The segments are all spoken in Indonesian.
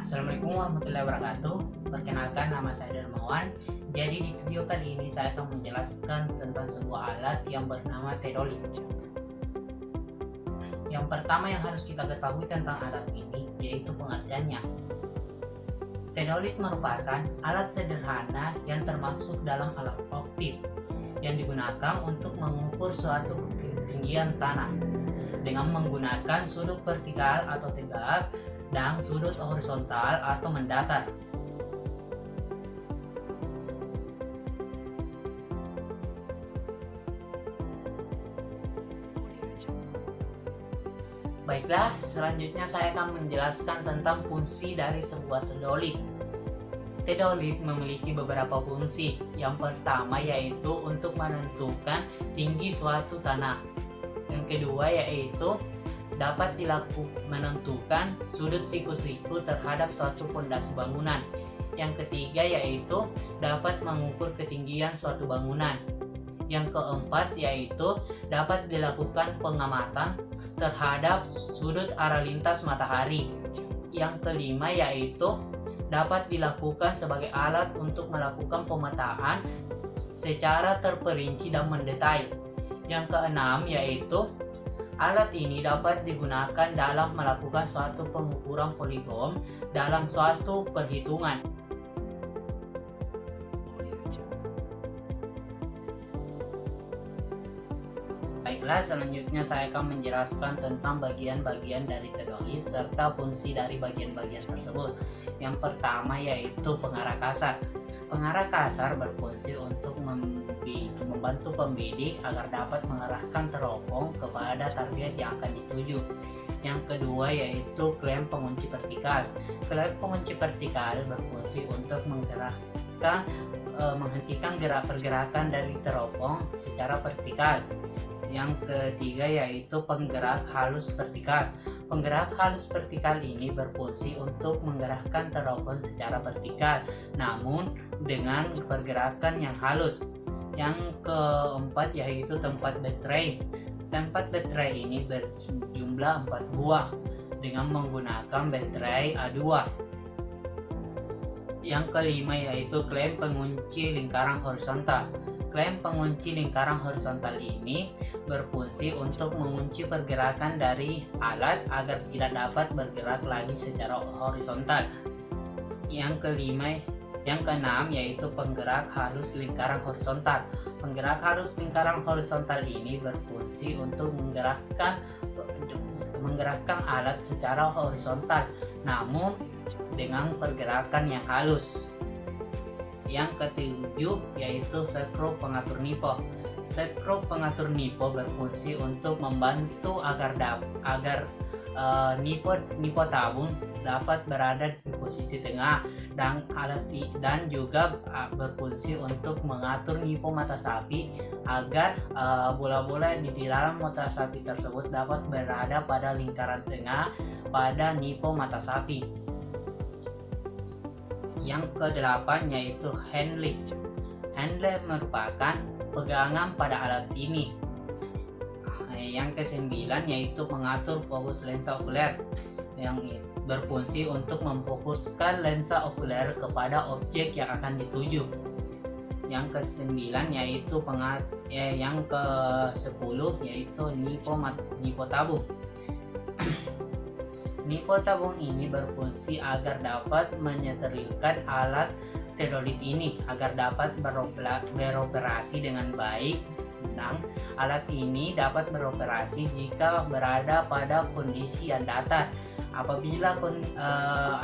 Assalamualaikum warahmatullahi wabarakatuh. Perkenalkan, nama saya Darmawan. Jadi di video kali ini saya akan menjelaskan tentang sebuah alat yang bernama tedolit. Yang pertama yang harus kita ketahui tentang alat ini yaitu pengertiannya. Tedolit merupakan alat sederhana yang termasuk dalam alat optik yang digunakan untuk mengukur suatu ketinggian tanah dengan menggunakan sudut vertikal atau tegak dan sudut horizontal atau mendatar. Baiklah, selanjutnya saya akan menjelaskan tentang fungsi dari sebuah tedolit. Tedolit memiliki beberapa fungsi. Yang pertama yaitu untuk menentukan tinggi suatu tanah. Yang kedua yaitu dapat dilakukan menentukan sudut siku-siku terhadap suatu fondasi bangunan. Yang ketiga yaitu dapat mengukur ketinggian suatu bangunan. Yang keempat yaitu dapat dilakukan pengamatan terhadap sudut arah lintas matahari. Yang kelima yaitu dapat dilakukan sebagai alat untuk melakukan pemetaan secara terperinci dan mendetail. Yang keenam yaitu alat ini dapat digunakan dalam melakukan suatu pengukuran poligon dalam suatu perhitungan. Baiklah, selanjutnya saya akan menjelaskan tentang bagian-bagian dari tedolit serta fungsi dari bagian-bagian tersebut. Yang pertama yaitu pengarah kasar. Pengarah kasar berfungsi untuk membantu pembidik agar dapat mengarahkan teropong kepada target yang akan dituju. Yang kedua yaitu klem pengunci vertikal. Klem pengunci vertikal berfungsi untuk menghentikan pergerakan dari teropong secara vertikal. Yang ketiga yaitu penggerak halus vertikal. Penggerak halus vertikal ini berfungsi untuk menggerakkan teropong secara vertikal, namun dengan pergerakan yang halus. Yang keempat yaitu tempat baterai. Tempat baterai ini berjumlah 4 buah dengan menggunakan baterai A2. Yang kelima yaitu klem pengunci lingkaran horizontal. Klem pengunci lingkaran horizontal ini berfungsi untuk mengunci pergerakan dari alat agar tidak dapat bergerak lagi secara horizontal. Yang keenam yaitu penggerak halus lingkaran horizontal. Penggerak halus lingkaran horizontal ini berfungsi untuk menggerakkan alat secara horizontal, namun dengan pergerakan yang halus. Yang ketujuh yaitu skru pengatur nipo. Skru pengatur nipo berfungsi untuk membantu agar nipo tabung dapat berada di posisi tengah dan juga berfungsi untuk mengatur nipo mata sapi agar bola-bola di dalam mata sapi tersebut dapat berada pada lingkaran tengah pada nipo mata sapi. Yang kedelapan yaitu handle. Handle merupakan pegangan pada alat ini. Yang kesembilan yaitu pengatur fokus lensa okuler yang berfungsi untuk memfokuskan lensa okuler kepada objek yang akan dituju. Yang kesembilan yaitu yang ke-10 yaitu nipo tabung. Nipo tabung ini berfungsi agar dapat menyeterilkan alat tedolit ini agar dapat beroperasi dengan baik. Alat ini dapat beroperasi jika berada pada kondisi yang datar. Apabila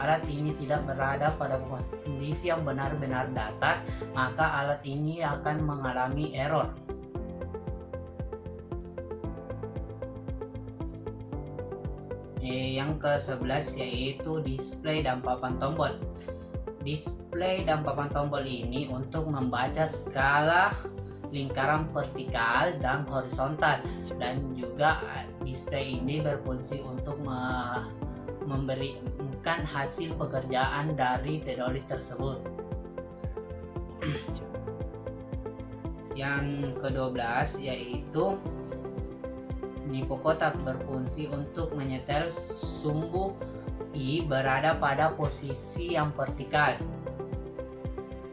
alat ini tidak berada pada kondisi yang benar-benar datar, maka alat ini akan mengalami error. Yang ke-11 yaitu display dan papan tombol. Display dan papan tombol ini untuk membaca skala lingkaran vertikal dan horizontal, dan juga display ini berfungsi untuk memberikan hasil pekerjaan dari tedolit tersebut. Yang ke-12 yaitu nipo kotak berfungsi untuk menyetel sumbu I berada pada posisi yang vertikal.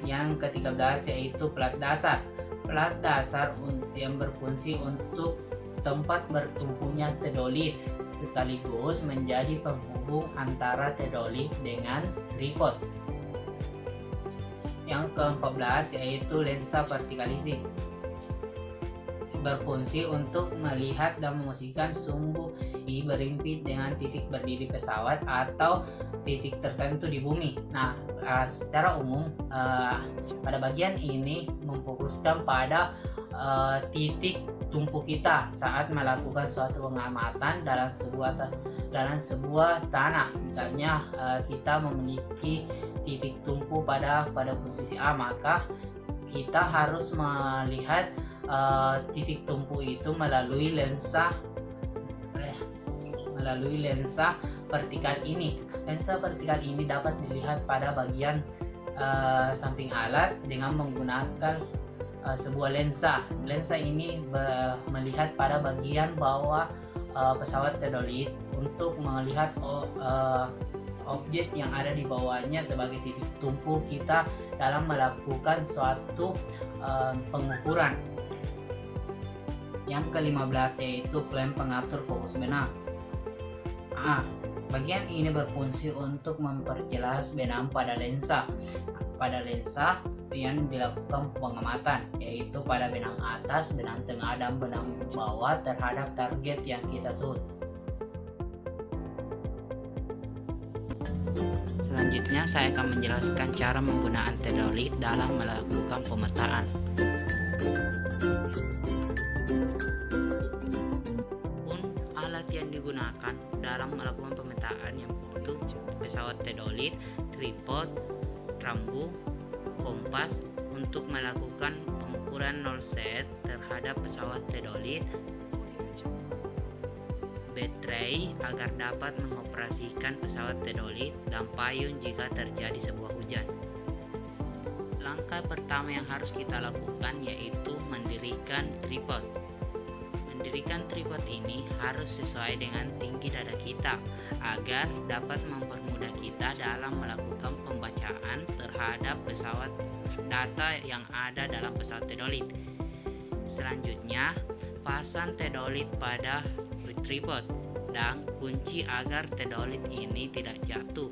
Yang ke-13 yaitu plat dasar. Plat dasar yang berfungsi untuk tempat bertumpunya teodolit sekaligus menjadi penghubung antara teodolit dengan tripod. Yang ke-14 yaitu lensa vertikalistik. Berfungsi untuk melihat dan memosisikan sumbu I berimpit dengan titik berdiri pesawat atau titik tertentu di bumi. Nah, secara umum pada bagian ini memfokuskan pada titik tumpu kita saat melakukan suatu pengamatan dalam sebuah tanah. Misalnya kita memiliki titik tumpu pada posisi A, maka kita harus melihat titik tumpu itu melalui lensa vertikal ini. Lensa vertikal ini dapat dilihat pada bagian samping alat dengan menggunakan sebuah lensa. Lensa ini melihat pada bagian bawah pesawat teodolit untuk melihat objek yang ada di bawahnya sebagai titik tumpu kita dalam melakukan suatu pengukuran. Yang ke-15 yaitu klem pengatur fokus benang. Bagian ini berfungsi untuk memperjelas benang pada lensa yang dilakukan pengamatan, yaitu pada benang atas, benang tengah, dan benang bawah terhadap target yang kita shoot. Selanjutnya saya akan menjelaskan cara menggunakan teodolit dalam melakukan pemetaan. Yang digunakan dalam melakukan pemetaan yaitu pesawat teodolit, tripod, rambu, kompas untuk melakukan pengukuran null set terhadap pesawat teodolit, baterai agar dapat mengoperasikan pesawat teodolit, dan payung jika terjadi sebuah hujan. Langkah pertama yang harus kita lakukan yaitu mendirikan tripod. Mendirikan tripod ini harus sesuai dengan tinggi dada kita agar dapat mempermudah kita dalam melakukan pembacaan terhadap data yang ada dalam pesawat teodolit. Selanjutnya, pasang teodolit pada tripod dan kunci agar teodolit ini tidak jatuh.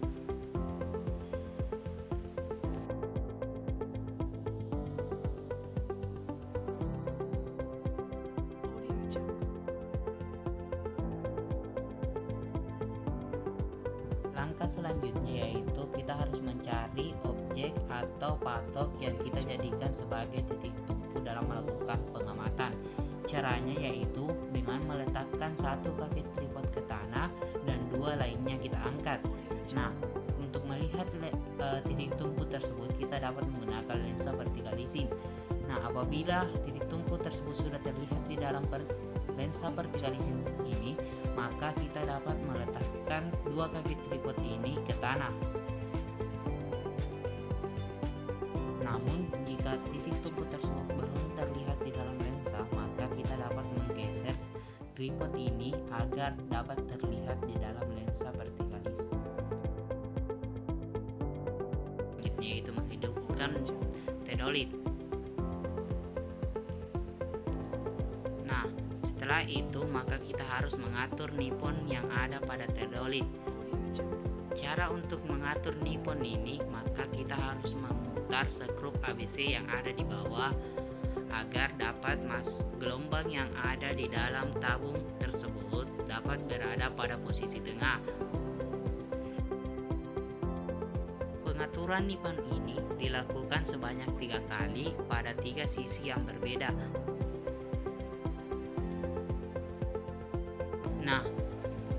Langkah selanjutnya yaitu kita harus mencari objek atau patok yang kita jadikan sebagai titik tumpu dalam melakukan pengamatan. Caranya yaitu dengan meletakkan satu kaki tripod ke tanah dan dua lainnya kita angkat. Nah, untuk melihat titik tumpu tersebut kita dapat menggunakan lensa vertikalistik. Nah, apabila titik tumpu tersebut sudah terlihat di dalam lensa vertikalistik ini, maka kita dapat meletakkan dua kaki tripod ini ke tanah. Namun, jika titik tumpu tersebut belum terlihat di dalam lensa, maka kita dapat menggeser tripod ini agar dapat terlihat di dalam lensa vertikalistik. Yaitu menghidupkan teodolit. Nah, setelah itu maka kita harus mengatur nipon yang ada pada teodolit. Cara untuk mengatur nipon ini, maka kita harus memutar skrup ABC yang ada di bawah agar dapat gelombang yang ada di dalam tabung tersebut dapat berada pada posisi tengah. Pengaturan nipon ini dilakukan sebanyak 3 kali pada 3 sisi yang berbeda. Nah,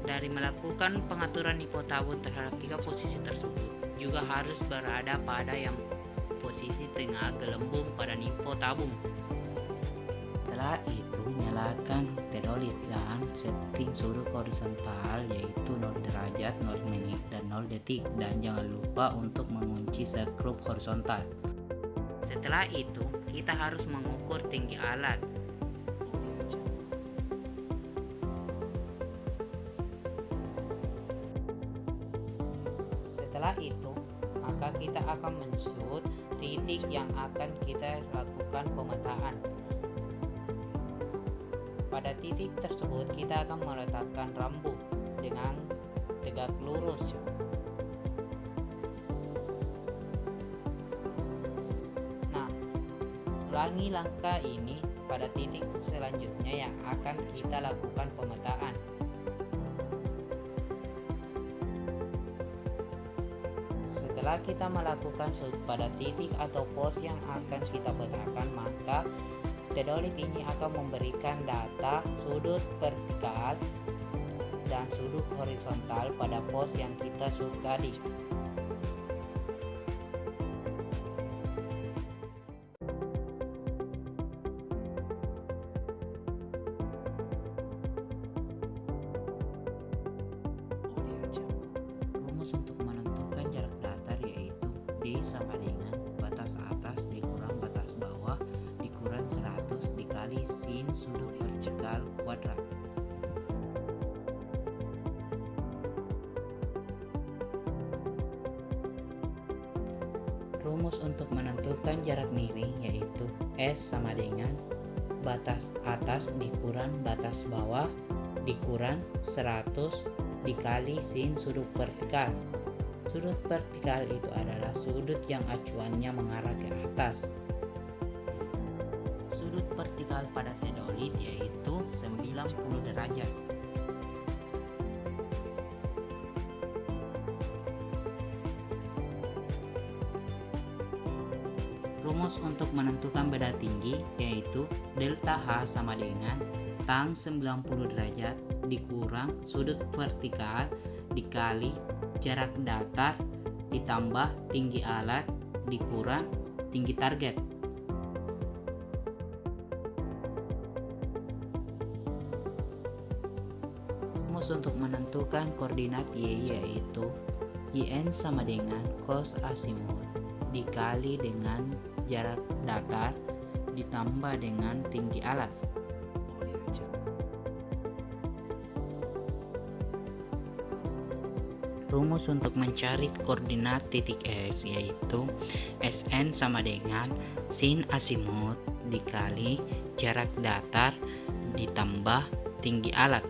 dari melakukan pengaturan nipon tabung terhadap 3 posisi tersebut juga harus berada pada yang posisi tengah gelembung pada nipon tabung. Setelah itu nyalakan teodolit dan setting suhu horizontal yaitu 0 derajat, 0 menit, dan 0 detik, dan jangan lupa untuk mengunci skrup horizontal. Setelah itu kita harus mengukur tinggi alat. Setelah itu, maka kita akan menshoot titik yang akan kita lakukan pemetaan. Pada titik tersebut kita akan meletakkan rambu dengan tegak lurus. Nah, ulangi langkah ini pada titik selanjutnya yang akan kita lakukan pemetaan. Setelah kita melakukan shoot pada titik atau pos yang akan kita petakan, maka tedolit ini akan memberikan data sudut vertikal dan sudut horizontal pada pos yang kita shoot tadi. Rumus untuk menentukan jarak datar yaitu D sama dengan batas atas dikurang batas bawah dikurang 100 dikali sin sudut vertikal kuadrat. Rumus untuk menentukan jarak miring yaitu S sama dengan batas atas dikurang batas bawah dikurang 100 dikali sin sudut vertikal. Sudut vertikal itu adalah sudut yang acuannya mengarah ke atas. Sudut vertikal pada tedolit yaitu 90 derajat. Rumus untuk menentukan beda tinggi yaitu delta H sama dengan tang 90 derajat dikurang sudut vertikal dikali jarak datar ditambah tinggi alat dikurang tinggi target. Rumus untuk menentukan koordinat Y yaitu YN sama dengan cos asimut dikali dengan jarak datar ditambah dengan tinggi alat. Rumus untuk mencari koordinat titik S yaitu Sn sama dengan sin asimut dikali jarak datar ditambah tinggi alat.